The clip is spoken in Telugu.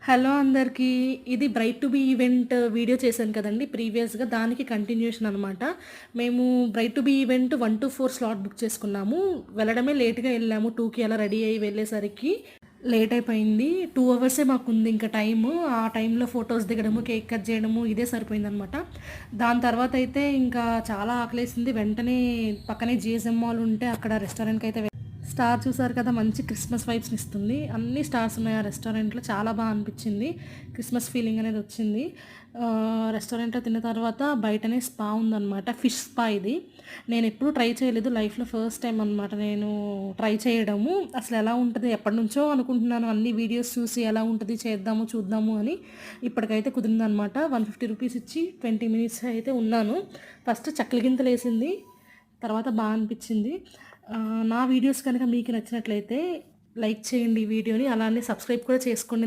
హలో అందరికీ. ఇది bright to be event video చేశాను కదండీ ప్రీవియస్‌గా. దానికి కంటిన్యూషన్ అనమాట. మేము bright to be event 1-4 slot book చేసుకున్నాము. వెళ్ళడమే లేట్‌గా వెళ్ళాము. 2కి అలా రెడీ అయ్యి వెళ్ళేసరికి లేట్ అయిపోయింది. 2 అవర్సే మాకుంది ఇంకా టైము. ఆ టైంలో ఫోటోస్ దిగడము, కేక్ కట్ చేయడము ఇదే సరిపోయిందనమాట. దాని తర్వాత అయితే ఇంకా చాలా ఆకలేసింది. వెంటనే పక్కనే జీఎస్ఎం మాల్ ఉంటే అక్కడ రెస్టారెంట్‌కి అయితే స్టార్ చూసారు కదా, మంచి క్రిస్మస్ వైబ్స్ని ఇస్తుంది. అన్ని స్టార్స్ ఉన్నాయి ఆ రెస్టారెంట్లో. చాలా బాగా అనిపించింది. క్రిస్మస్ ఫీలింగ్ అనేది వచ్చింది. రెస్టారెంట్లో తిన్న తర్వాత బయటనే స్పా ఉందన్నమాట. ఫిష్ స్పా ఇది. నేను ఎప్పుడూ ట్రై చేయలేదు. లైఫ్లో ఫస్ట్ టైం అనమాట నేను ట్రై చేయడము. అసలు ఎలా ఉంటుంది, ఎప్పటి నుంచో అనుకుంటున్నాను. అన్ని వీడియోస్ చూసి ఎలా ఉంటుంది చేద్దాము చూద్దాము అని. ఇప్పటికైతే కుదిరిందనమాట. 150 రూపీస్ ఇచ్చి 20 మినిట్స్ అయితే ఉన్నాను. ఫస్ట్ చక్కల గింతలు వేసింది. తర్వాత బాగా అనిపించింది. నా వీడియోస్ కనుక మీకు నచ్చినట్లయితే లైక్ చేయండి ఈ వీడియోని. అలానే సబ్స్క్రైబ్ కూడా చేసుకోండి.